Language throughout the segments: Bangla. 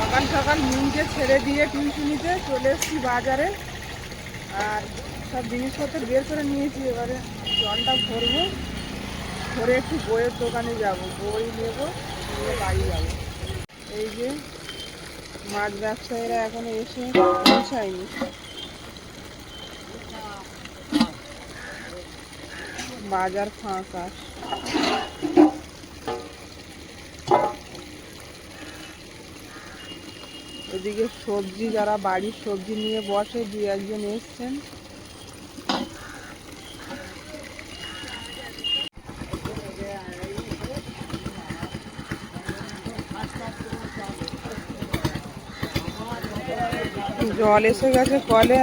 সকাল সকাল মিনকে ছেড়ে দিয়ে টিউশনিতে চলে এসেছি বাজারে। আর সব জিনিসপত্র বের করে নিয়েছি। এবারে জলটা ভরবো, ভরে একটু বইয়ের দোকানে যাব, বই নেবো, নিয়ে বাড়ি যাবো। এই যে মাছ ব্যবসায়ীরা এখনো এসে পৌঁছায়নি। বাজার ফাঁকা। এদিকে সবজি, যারা বাড়ির সবজি নিয়ে বসে, দু একজন এসছেন। জল এসে গেছে কলে।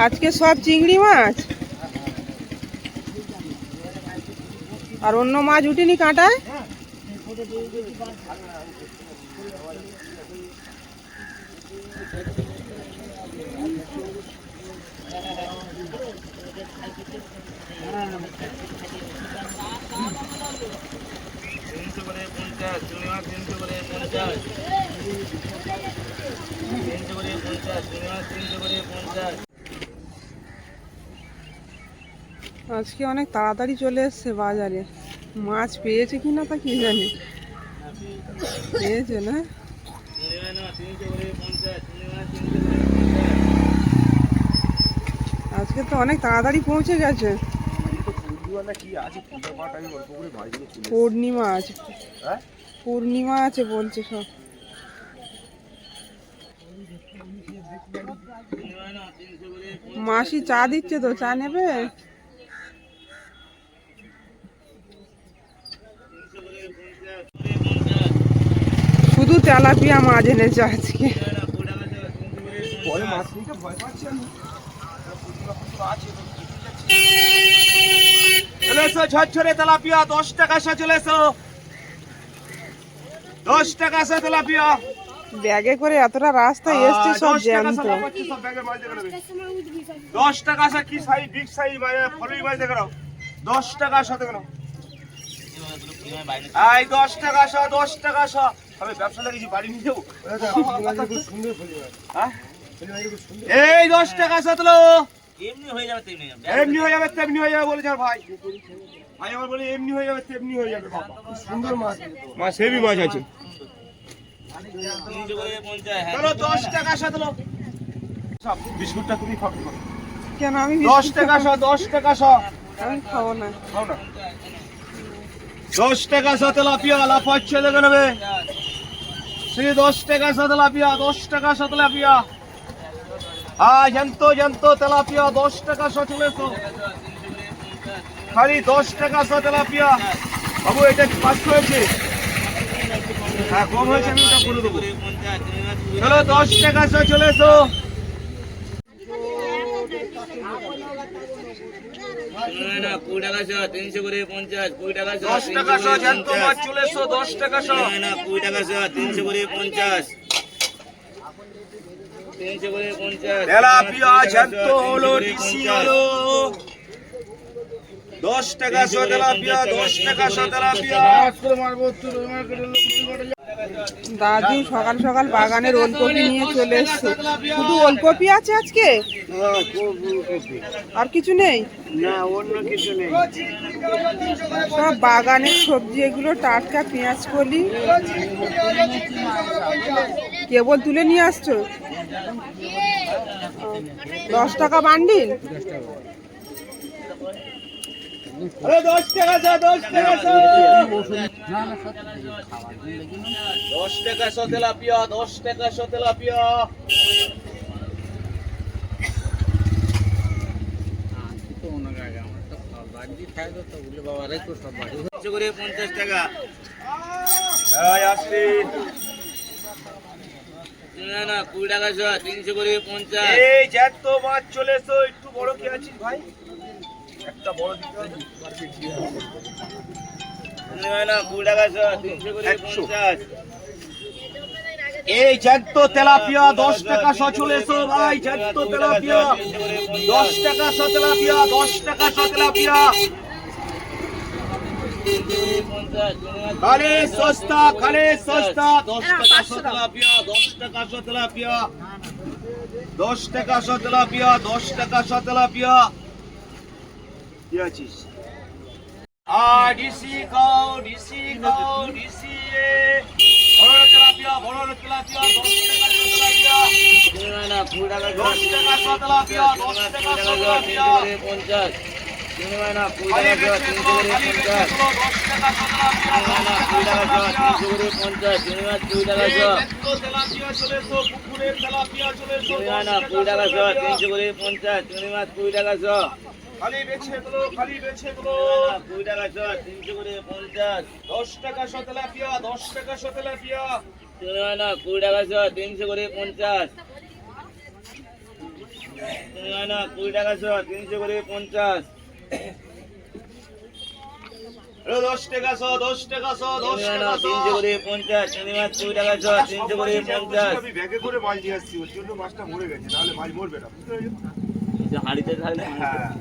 আজকে সব চিংড়ি মাছ, আর অন্য মাছ উঠেনি কাঁটায়। আজকে অনেক তাড়াতাড়ি চলে এসছে বাজারে। মাছ পেয়েছে কিনা তা কি জানি, পেয়েছে না। আজকে তো অনেক তাড়াতাড়ি পৌঁছে গেছে। পূর্ণিমা আছে, পূর্ণিমা আছে বলছে সব। মাসি চা দিচ্ছে তো, চা নেবে? শুধু তেলাপিয়া মাছ এনেছে আজকে। ঝরঝরে তেলাপিয়া 10 টাকা চলে এসো, 10 টাকা তেলাপিয়া। ব্যাগে করে এতটা রাস্তা এসছে, সব জ্যান্ত। 10 টাকা কি সাইজ, বিগ সাইজ ফলুই মাছ দেখো, 10 টাকা সাথে কেন? এই 10 টাকা 10 টাকা। আমি ব্যবসা লাগিয়েছি, বাড়ি নিয়ে যাবো। এই 10 টাকা সাতলো, এমনি হয়ে যাবে তেমনি হয়ে যাবে বলেছে ভাই। ভাই আমার বলে এমনি হয়ে যাবে তেমনি হয়ে যাবে। সুন্দর মাছ, মাছ হেভি মাছ আছে। চলো 10 টাকা সাতলো। বিস্কুটটা তুমি খাও কেন? আমি 10 টাকা 10 টাকা। আমি খাবো না। খাও না। 10 টাকা তেলাপিয়া, লাফাচ্ছে দেখে নেবে। সে 10 টাকা তেলাপিয়া, 10 টাকা তেলাপিয়া। হ্যাঁ জানতো তেলাপিয়া 10 টাকা চলে এসো। খালি 10 টাকা তেলাপিয়া। বাবু এটা 500 হয়েছে। হ্যাঁ কম হয়েছে, আমি ওটা করে দেবো। চলো 10 টাকা চলে এসো। না 20 টাকা 300 করে 50, 20 টাকা 10 টাকা জানতো মাছ চলে এসো, 10 টাকা না 20 টাকা 300 করে 50, 300 করে 50 তেলাপিয়া জানতো হলো, ডিসি হলো। 10 টাকা তেলাপিয়া, 10 টাকা তেলাপিয়া। দাদু সকাল সকাল বাগানের ওলকপি নিয়ে চলে এসছে। শুধু ওলকপি আছে আজকে, আর কিছু নেই? না অন্য কিছু নেই। সব বাগানের সবজি এগুলো, টাটকা পেঁয়াজ কলি। কেবল তুলে নিয়ে আসছো? 10 টাকা বান্ডিল। 10 টাকা 10 টাকা 10 টাকা তেলাপিয়া, 10 টাকা তেলাপিয়া। করে 50 টাকা। আসলি না 20 টাকা 300 করে 50। এই জ্যান্ত মাছ চলে এসো। একটু বড় কি আছিস ভাই? একটা বড় দিতে হবে। না 20 টাকা 300 করে 50। এই জ্যান্ত তেলাপিয়া 10 টাকা শ চলে এসো ভাই, জ্যান্ত তেলাপিয়া 10 টাকা শ তেলাপিয়া, 10 টাকা শ তেলাপিয়া। খালি সস্তা, খালি সস্তা, 10 টাকা শ তেলাপিয়া, 10 টাকা শ তেলাপিয়া, 10 টাকা শ তেলাপিয়া, 10 টাকা শ তেলাপিয়া। কি আছিস? ডিসি খাও, ডিসি খাও, ডিসি বড় তেলাপিয়া, বড় তেলাপিয়া, 10 টাকা শ তেলাপিয়া, 10 টাকা শ তেলাপিয়া, 10 টাকা শ তেলাপিয়া। খালি বেচে গুলো, খালি বেচে গুলো, 10 টাকা শ তেলাপিয়া, 10 টাকা শ তেলাপিয়া। এই জ্যান্ত তেলাপিয়া চলে এসো, পুকুরের তেলাপিয়া চলে এসো, 10 টাকা শ তেলাপিয়া। খালি বেচে গুলো, খালি বেচে গুলো, 10 টাকা শ তেলাপিয়া, 10 টাকা শ তেলাপিয়া। 20 টাকা 300 করে 50, 20 টাকা 300 করে 50, 10 টাকা শ, 10 টাকা শ, 10 টাকা শ। 300 করে 50, 20 টাকা 300 করে 50। আমি ব্যাগে করে মাছ নিয়ে আসছি, ওর জন্য মাছটা মরে গেছে, নাহলে মাছ মরবে না, বুঝতে পেরেছো? হাঁড়িতে থাকলে হ্যাঁ।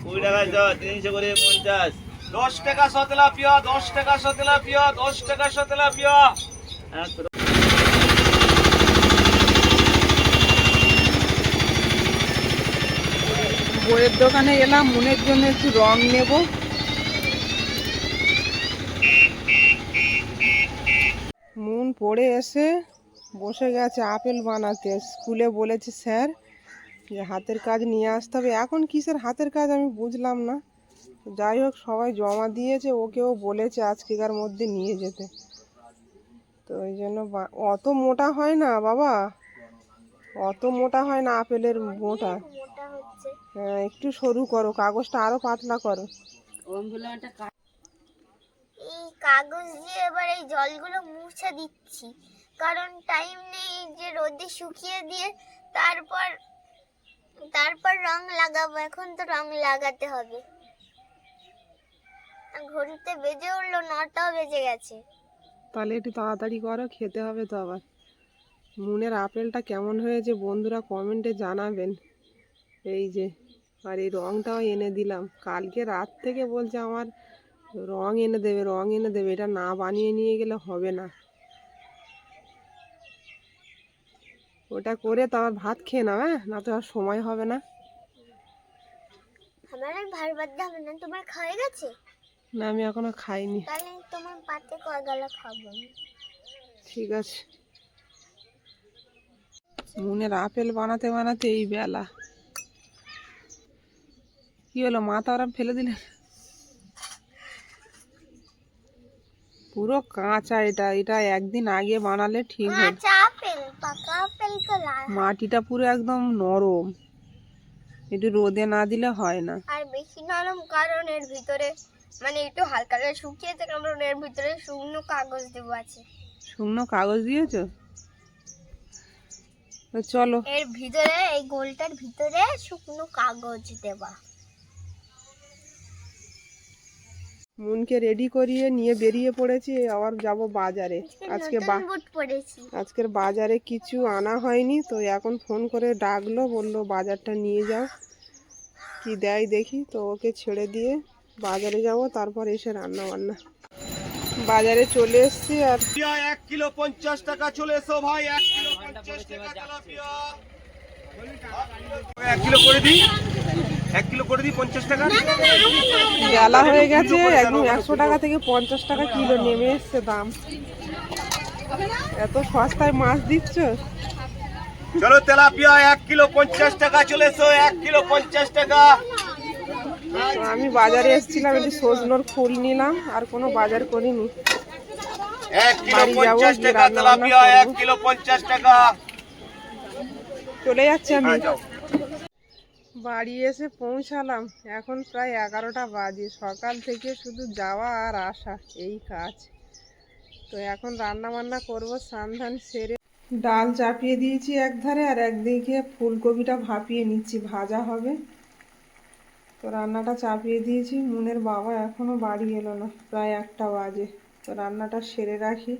20 টাকা 300 করে 50। 10 টাকা শ তেলাপিয়া, 10 টাকা শ তেলাপিয়া, 10 টাকা শ তেলাপিয়া। বইয়ের দোকানে এলাম, মনের জন্য একটু রং নেব। মন পড়ে এসে বসে গেছে আপেল বানাতে। স্কুলে বলেছে স্যার যে হাতের কাজ নিয়ে আসতে হবে। এখন কিসের হাতের কাজ আমি বুঝলাম না। যাই হোক, সবাই জমা দিয়েছে, ওকেও বলেছে আজকেকার মধ্যে নিয়ে যেতে। তো ওই জন্য অত মোটা হয় না বাবা, অত মোটা হয় না আপেলের মোটা। হ্যাঁ, একটু সরু করো, কাগজটা আরো পাতলা করো। এই কাগজ দিয়ে এবার এই জলগুলো মুছে দিচ্ছি, কারণ টাইম নেই যে রোদে শুকিয়ে দিয়ে তারপর তারপর রং লাগাবো। এখন তো রং লাগাতে হবে। ঘড়িতে বেজে উঠলো, 9টাও বেজে গেছে। তাহলে একটু তাড়াতাড়ি করো, খেতে হবে তো আবার। মুনের আপেলটা কেমন হয়েছে বন্ধুরা কমেন্টে জানাবেন। এই যে, আর এই রংটাও এনে দিলাম। কালকে রাত থেকে বলছে আমার রং এনে দেবে, রং এনে দেবে, এটা না বানিয়ে নিয়ে গেলে হবে না। ওটা করে তো আবার ভাত খেয়ে নাও, হ্যাঁ, না তো আর সময় হবে না। আমার আর ভাত বাদ হবে না। তোমার খাওয়া গেছে? না, আমি এখনো খাইনি। তাহলে তোমার পাতে কয়গালা খাবো আমি। ঠিক আছে। মুনের আপেল বানাতে বানাতে এই বেলা। কি হলো, মাথা ওরা ফেলে দিলে? পুরো কাঁচা। এটা এটা একদিন আগে বানালে ঠিক হবে। কাঁচা আপেল, পাকা আপেল তো লাল। মাটিটা পুরো একদম নরম, একটু রোদে না দিলে হয় না। আর বেশি নরম কারণ এর ভিতরে মানে একটু হালকা করে শুকিয়েছে, কারণ এর ভিতরে শুকনো কাগজ দেবো আছে। শুকনো কাগজ দিয়েছো? তো চলো। এর ভিতরে, এই গোলটার ভিতরে শুকনো কাগজ দেবা। মুনকে রেডি করিয়ে নিয়ে বেরিয়ে পড়েছি, আবার যাব বাজারে। আজকে নতুন বুট পরেছি। আজকের বাজারে কিছু আনা হয়নি, তো এখন ফোন করে ডাকলো, বললো বাজারটা নিয়ে যাও, কি দেয় দেখি। তো ওকে ছেড়ে দিয়ে বাজারে যাব, তারপর এসে রান্না বান্না। বাজারে চলে এসেছি। আর 1 কিলো 50 টাকা চলে এসো ভাই, 1 কিলো 50 টাকা তেলাপিয়া। 1 কিলো করে দিই, 1 কিলো করে দিই 50 টাকা। বেলা হয়ে গেছে, একদম 100 টাকা থেকে 50 টাকা কিলো নেমে এসছে দাম। এত সস্তায় মাছ দিচ্ছ। চলো তেলাপিয়া 1 কিলো 50 টাকা চলে এসো, 1 কিলো 50 টাকা। তো আমি বাজারে এসেছিলাম, একটু সজনোর ফুল নিলাম, আর কোনো বাজার করিনি। 1 কিলো বাড়ি যাবো, 50 গিয়ে টাকা রান্না তেলাপিয়া, বান্না 1 করবো। কিলো 50 টাকা। চলে যাচ্ছি আমি। হ্যাঁ, যাও। বাড়ি এসে পৌঁছালাম, এখন প্রায় 11টা বাজে। সকাল থেকে শুধু যাওয়া আর আসা, এই কাজ। তো এখন রান্না বান্না করবো, স্নান ধান সেরে। ডাল চাপিয়ে দিয়েছি একধারে, আর একদিকে ফুলকপিটা ভাপিয়ে নিচ্ছি, ভাজা হবে। তো রান্নাটা চাপিয়ে দিয়েছি। মুনের বাবা এখনো বাড়ি এলো না, প্রায় 1টা বাজে। তো রান্নাটা সেরে রাখি।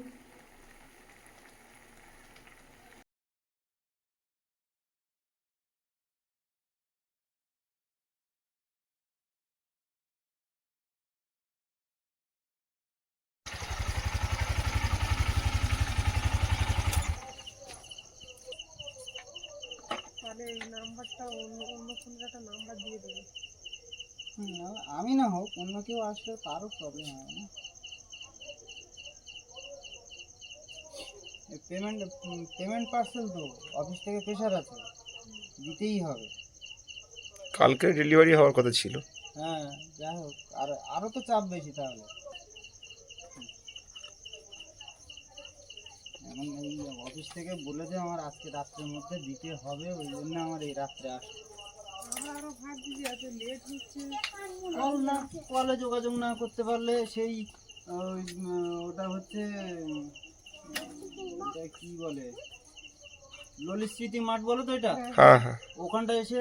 তাহলে এই নাম্বারটা অন্য অন্য ফোনের একটা নাম্বার দিয়ে দেবে। আমি না হোক অন্য কেউ আসলে তারও প্রবলেম হবে না। পেমেন্ট পার্সেল তো অফিস থেকে প্রেশার আছে, দিতেই হবে। কালকে ডেলিভারি হওয়ার কথা ছিল। হ্যাঁ যাই হোক, আর আরও তো চাপ বেশি তাহলে। এখন এই অফিস থেকে বলেছে আমার আজকে রাত্রের মধ্যে দিতে হবে, ওই জন্য আমার এই রাত্রে আসে। আমরা আরো ভাবছি যে এত লেট হচ্ছে। কল না, কলে যোগাযোগ না করতে পারলে সেই ওটা হচ্ছে ওটা কি বলে, ললিত স্মৃতি মাঠ বলো তো এটা, হ্যাঁ হ্যাঁ। ওখানটা এসে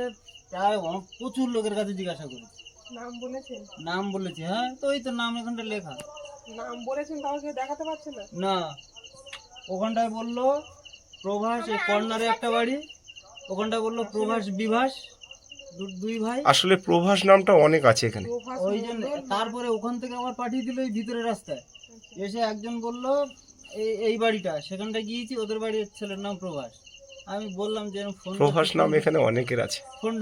প্রায় প্রচুর লোকের কাছে জিজ্ঞাসা করেছি, নাম বলেছেন? নাম বলেছি। হ্যাঁ তো ওই তো নাম এখানটা লেখা। নাম বলেছেন, কাউকে দেখাতে পারছে না। না, ওখানটায় বললো প্রভাস, এই কর্নারে একটা বাড়ি, ওখানটায় বললো প্রভাস বিভাস, দুই ভাই। আসলে প্রভাস নামটা অনেক আছে এখানে। প্রভাস ওই জন্য মণ্ডল। তারপরে ওখান থেকে আবার পাঠিয়ে দিল এই ভিতরের রাস্তায়। এসে একজন বললো এই বাড়িটা, সেখানটা গিয়েছি, ওদের বাড়ির ছেলের নাম প্রভাস। আমি বললাম যে ফোন, প্রভাস নাম এখানে অনেকের আছে। ফোন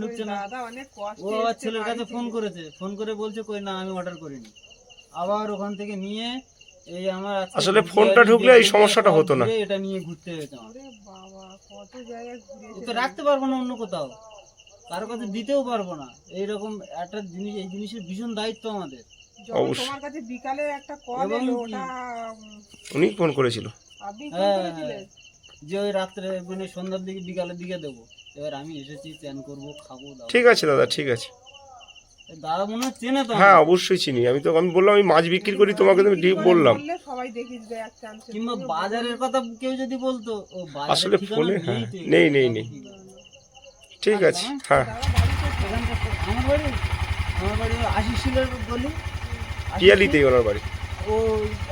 ঢুকছে না। দাদা অনেক কষ্ট। ও আবার ছেলের কাছে ফোন করেছে, ফোন করে বলছে কই না আমি অর্ডার করিনি। আবার ওখান থেকে নিয়ে এই আমার আসলে ফোনটা ঢুকলে এই সমস্যাটা হতো না। এটা নিয়ে ঘুরতে হয়েছে আমার। ওরে বাবা, কত জায়গায় ঘুরেছে। তো রাখতে পারবো না অন্য কোথাও, কারো কাছে দিতেও পারবো না। এইরকম একটা জিনিস, এই জিনিসের ভীষণ দায়িত্ব আমাদের। যখন অবশ্যই। তোমার কাছে বিকালে একটা কল এবং এলো, কি- ওটা উনি ফোন করেছিল। আপনি ফোন হ্যাঁ, করেছিলেন? যে ওই রাত্রে মানে সন্ধ্যার দিকে বিকালের দিকে দেবো। এবার আমি এসেছি, চান করবো, খাবো দাবো। ঠিক আছে দাদা, ঠিক আছে। দাদা মনে হয় চেনে তো হ্যাঁ আমাকে। অবশ্যই চিনি। আমি বললাম আমি মাছ বিক্রি করি, তোমাকে তো আমি ঠিক বললাম। বললে সবাই দেখিয়ে দেয় এক চান্সে। কিংবা বাজারের কথা কেউ যদি বলতো, ও বাজারের আসলে ঠিকানা ফোনে, নেই হ্যাঁ, তো নেই, এখানে, নেই, আমি নেই। কি বলবো? ঠিক আছে, হ্যাঁ। দাদা বাড়িতে এখানকার আমার বাড়ি আশিস শিলের গলি, পিয়ালিতেই ওনার বাড়ি। ও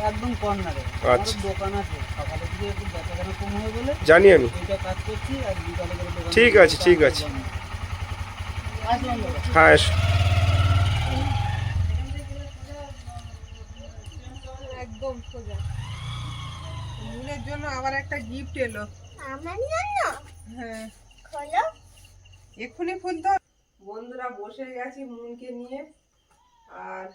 একদম কর্নারে। আচ্ছা। দোকান আছে, সকালে দিকে একটু বেচাকেনা কম হয় বলে জানি আমি। এইটা কাজ করছি, আর বিকালে করে দোকান। ঠিক আছে, ঠিক আছে। আসলাম দাদা। হ্যাঁ এসো। একদম সোজা। মুনের জন্য আবার একটা গিফট এলো। আমার জন্য হ্যাঁ, খোলো। এক্ষুনি খুলতে হবে। বন্ধুরা বসে গেছি মুনকে নিয়ে, আর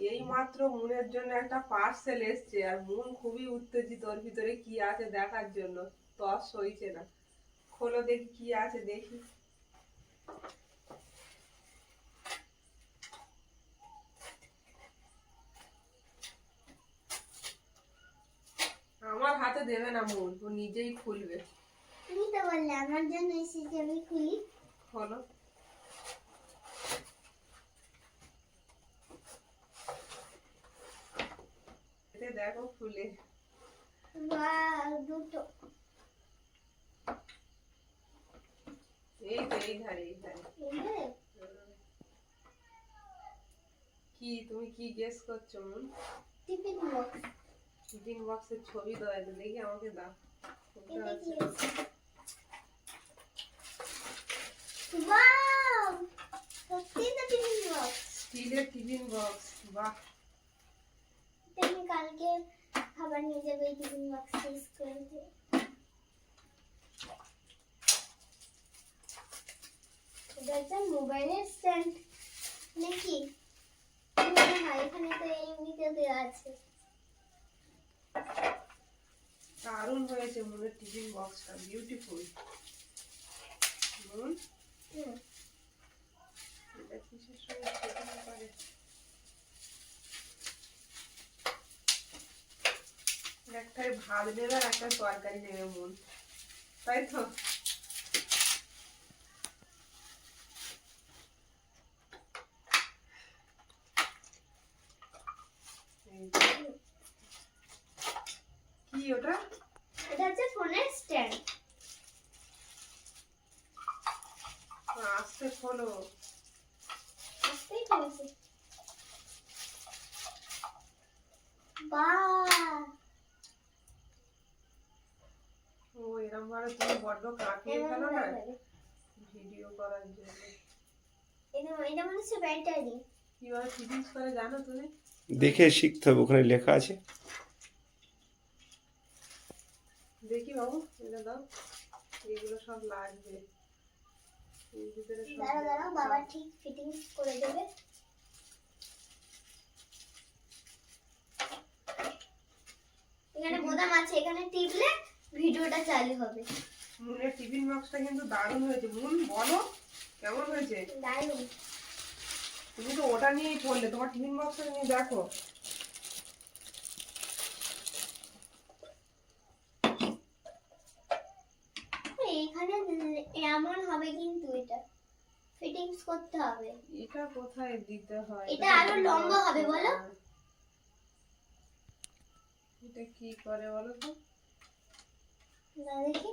এই মাত্র মুনের জন্য একটা পার্সেল এসছে, আর মুন খুবই উত্তেজিত ওর ভিতরে কি আছে দেখার জন্য, তর সইছে না। খোলো দেখি কি আছে, দেখি। আমার হাতে দেবে না মুন, ও নিজেই খুলবে। তুমি তো বললে আমার জন্য এসেছে, আমি খুলি। খোলো। এতে দেখো খুলে। বাহ, দুটো। এই তো এই ধারে, এই ধারে। এলে? কি তুমি কি গেস করছো মুন? Tiffin box. টিফিন বক্সের ছবি দাও, এটা দেখি আমাকে দাও। কোনটা এটা কি আছে? আছে? ওয়াও! সত্যি তো টিফিন বক্স। স্টিলের টিফিন বক্স, বাহ। তুমি কালকে খাবার নিয়ে যাবে এই টিফিন বক্স ইউজ করে দিয়ে। এটা একটা মোবাইলের স্ট্যান্ড নাকি? মনে হয় এখানে তো এমনিতে দেওয়া আছে। দারুণ হয়েছে মুনের টিফিন বক্সটা, বিউটিফুল। মুন, হুম। এটা কিসের সঙ্গে খেতে পারে? একটাই ভাত নেবে আর একটা তরকারি নেবে মুন, তাই তো? এই যে। কি ওটা? এটা হচ্ছে ফোনের স্ট্যান্ড। আস্তে খোলো। আসতেই পেরেছে। বাহ! ও এরকম ভাবে তুমি বড্ড কাঁপিয়ে ফেলো না ভিডিও করার জন্য। এটা মনে হচ্ছে ব্যাটারি। কিভাবে ফিটিংস করে জানো তুমি? দেখে শিখতে হবে, ওখানে লেখা আছে। দেখি বাবু, এটা দাও, এগুলো সব লাগবে। এই ভিতরে সব দাঁড়াও দাঁড়াও, বাবা ঠিক ফিটিংস করে দেবে। এখানে বোতাম আছে, এখানে টিপলে ভিডিওটা চালু হবে। মুনের টিফিন বক্সটা কিন্তু দারুণ হয়েছে। মুন বলো কেমন হয়েছে? দারুণ। তুমি তো ওটা নিয়েই পড়লে, তোমার টিফিন বক্সটা নিয়ে দেখো। এখানে এমন হবে কিন্তু এটা ফিটিংস করতে হবে। এটা কোথায় দিতে হয়? এটা আরো লম্বা হবে বলো। এটা কি করে বলো তো? না দেখি,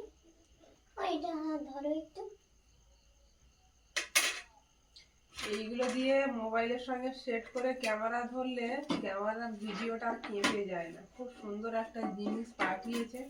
এটা ধরো একটু। এইগুলো দিয়ে মোবাইলের সঙ্গে সেট করে ক্যামেরা ধরলে ক্যামেরার ভিডিওটা কেঁপে যায় না। খুব সুন্দর একটা জিনিস পাঠিয়েছে।